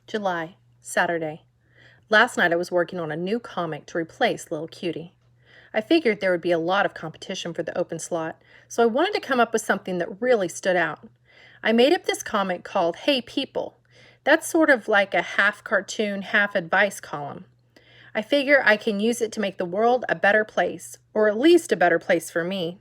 July, Saturday. Last night I was working on a new comic to replace Little Cutie. I figured there would be a lot of competition for the open slot, so I wanted to come up with something that really stood out. I made up this comic called Hey People. That's sort of like a half cartoon, half advice column. I figure I can use it to make the world a better place, or at least a better place for me.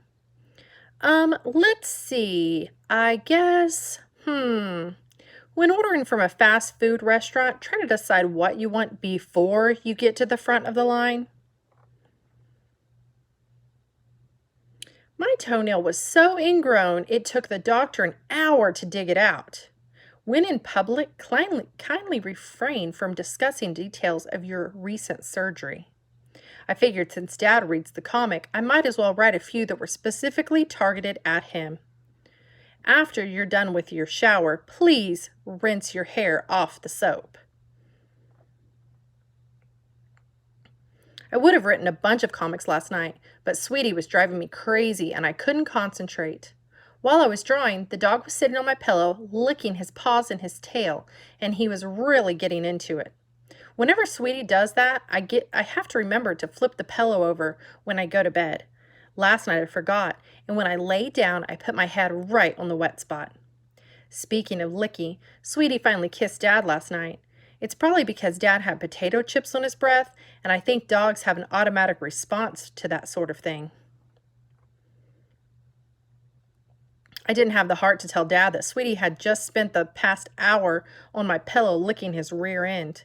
Let's see. I guess, when ordering from a fast food restaurant, try to decide what you want before you get to the front of the line. My toenail was so ingrown it took the doctor an hour to dig it out. When in public, kindly refrain from discussing details of your recent surgery. I figured since Dad reads the comic, I might as well write a few that were specifically targeted at him. After you're done with your shower, please rinse your hair off the soap. I would have written a bunch of comics last night, but Sweetie was driving me crazy and I couldn't concentrate. While I was drawing, the dog was sitting on my pillow, licking his paws and his tail, and he was really getting into it. Whenever Sweetie does that, I have to remember to flip the pillow over when I go to bed. Last night I forgot, and when I lay down, I put my head right on the wet spot. Speaking of licky, Sweetie finally kissed Dad last night. It's probably because Dad had potato chips on his breath, and I think dogs have an automatic response to that sort of thing. I didn't have the heart to tell Dad that Sweetie had just spent the past hour on my pillow licking his rear end.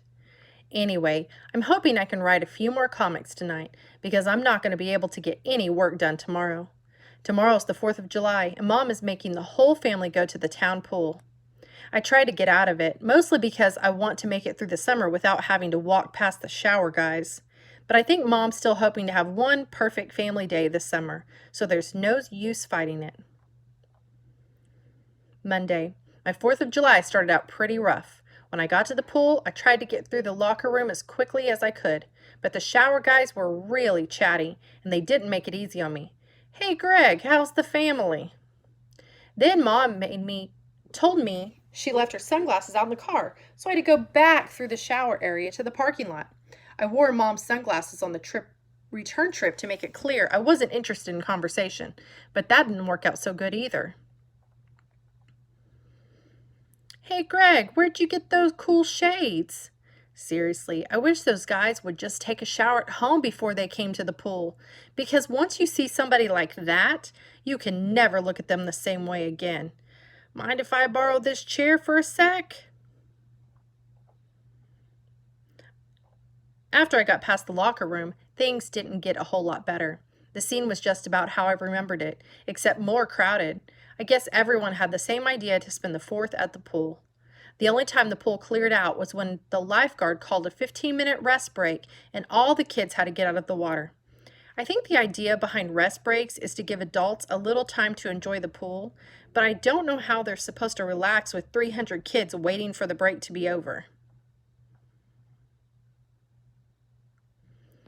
Anyway, I'm hoping I can write a few more comics tonight because I'm not going to be able to get any work done tomorrow. Tomorrow's the 4th of July, and Mom is making the whole family go to the town pool. I try to get out of it, mostly because I want to make it through the summer without having to walk past the shower guys. But I think Mom's still hoping to have one perfect family day this summer, so there's no use fighting it. Monday. My 4th of July started out pretty rough. When I got to the pool, I tried to get through the locker room as quickly as I could, but the shower guys were really chatty, and they didn't make it easy on me. Hey, Greg, how's the family? Then Mom told me she left her sunglasses out in the car, so I had to go back through the shower area to the parking lot. I wore Mom's sunglasses on the return trip to make it clear I wasn't interested in conversation, but that didn't work out so good either. Hey, Greg, where'd you get those cool shades? Seriously, I wish those guys would just take a shower at home before they came to the pool, because once you see somebody like that, you can never look at them the same way again. Mind if I borrow this chair for a sec? After I got past the locker room, things didn't get a whole lot better. The scene was just about how I remembered it, except more crowded. I guess everyone had the same idea to spend the 4th at the pool. The only time the pool cleared out was when the lifeguard called a 15-minute rest break and all the kids had to get out of the water. I think the idea behind rest breaks is to give adults a little time to enjoy the pool, but I don't know how they're supposed to relax with 300 kids waiting for the break to be over.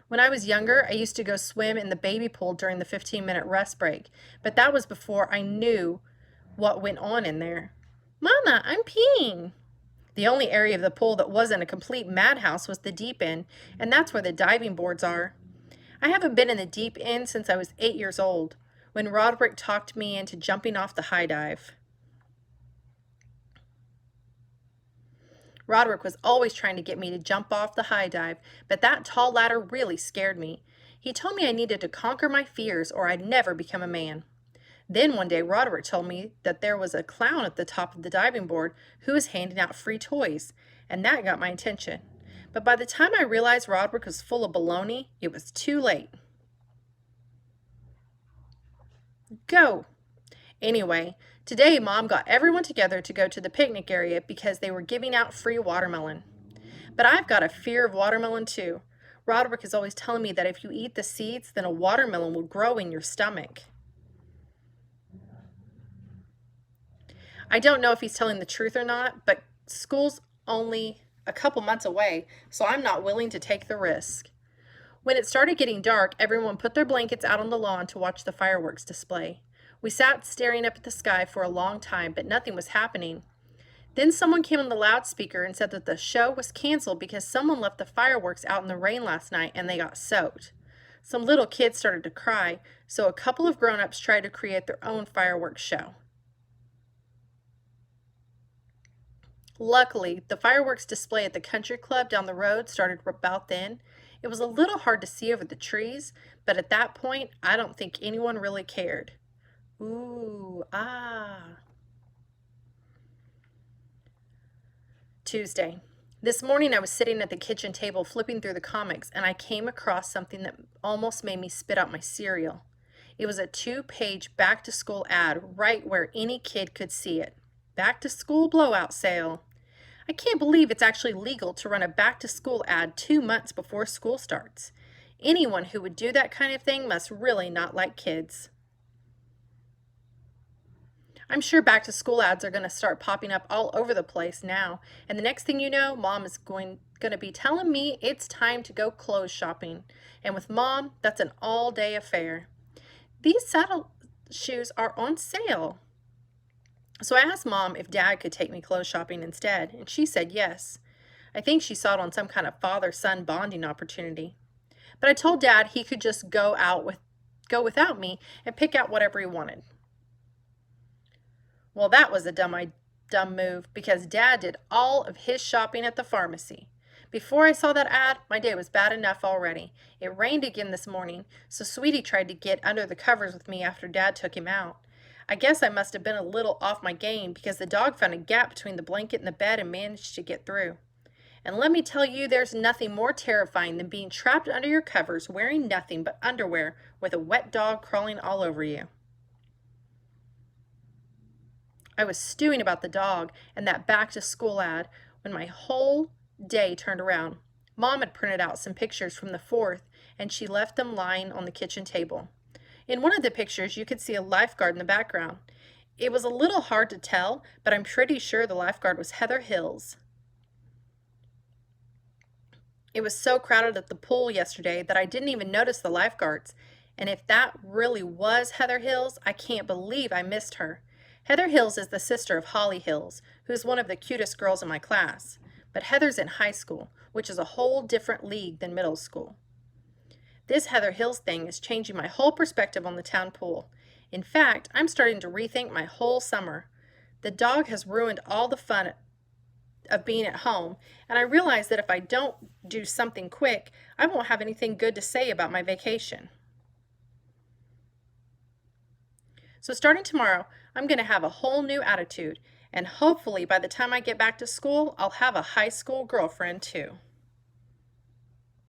When I was younger, I used to go swim in the baby pool during the 15-minute rest break, but that was before I knew what went on in there. Mama, I'm peeing. The only area of the pool that wasn't a complete madhouse was the deep end, and that's where the diving boards are. I haven't been in the deep end since I was 8 years old, when Roderick talked me into jumping off the high dive. Roderick was always trying to get me to jump off the high dive, but that tall ladder really scared me. He told me I needed to conquer my fears or I'd never become a man. Then one day Roderick told me that there was a clown at the top of the diving board who was handing out free toys, and that got my attention. But by the time I realized Roderick was full of baloney, it was too late. Go! Anyway, today Mom got everyone together to go to the picnic area because they were giving out free watermelon. But I've got a fear of watermelon too. Roderick is always telling me that if you eat the seeds, then a watermelon will grow in your stomach. I don't know if he's telling the truth or not, but school's only a couple months away, so I'm not willing to take the risk. When it started getting dark, everyone put their blankets out on the lawn to watch the fireworks display. We sat staring up at the sky for a long time, but nothing was happening. Then someone came on the loudspeaker and said that the show was canceled because someone left the fireworks out in the rain last night and they got soaked. Some little kids started to cry, so a couple of grown-ups tried to create their own fireworks show. Luckily, the fireworks display at the country club down the road started about then. It was a little hard to see over the trees, but at that point, I don't think anyone really cared. Ooh, ah. Tuesday. This morning I was sitting at the kitchen table flipping through the comics and I came across something that almost made me spit out my cereal. It was a 2-page back to school ad right where any kid could see it. Back to school blowout sale. I can't believe it's actually legal to run a back to school ad 2 months before school starts. Anyone who would do that kind of thing must really not like kids. I'm sure back to school ads are going to start popping up all over the place now, and the next thing you know, Mom is going to be telling me it's time to go clothes shopping. And with Mom, that's an all-day affair. These saddle shoes are on sale. So I asked Mom if Dad could take me clothes shopping instead, and she said yes. I think she saw it on some kind of father-son bonding opportunity. But I told Dad he could just go without me and pick out whatever he wanted. Well, that was a dumb move because Dad did all of his shopping at the pharmacy. Before I saw that ad, my day was bad enough already. It rained again this morning, so Sweetie tried to get under the covers with me after Dad took him out. I guess I must have been a little off my game because the dog found a gap between the blanket and the bed and managed to get through. And let me tell you, there's nothing more terrifying than being trapped under your covers wearing nothing but underwear with a wet dog crawling all over you. I was stewing about the dog and that back to school ad when my whole day turned around. Mom had printed out some pictures from the 4th and she left them lying on the kitchen table. In one of the pictures, you could see a lifeguard in the background. It was a little hard to tell, but I'm pretty sure the lifeguard was Heather Hills. It was so crowded at the pool yesterday that I didn't even notice the lifeguards. And if that really was Heather Hills, I can't believe I missed her. Heather Hills is the sister of Holly Hills, who's one of the cutest girls in my class. But Heather's in high school, which is a whole different league than middle school. This Heather Hills thing is changing my whole perspective on the town pool. In fact, I'm starting to rethink my whole summer. The dog has ruined all the fun of being at home, and I realize that if I don't do something quick, I won't have anything good to say about my vacation. So starting tomorrow, I'm going to have a whole new attitude, and hopefully by the time I get back to school, I'll have a high school girlfriend too.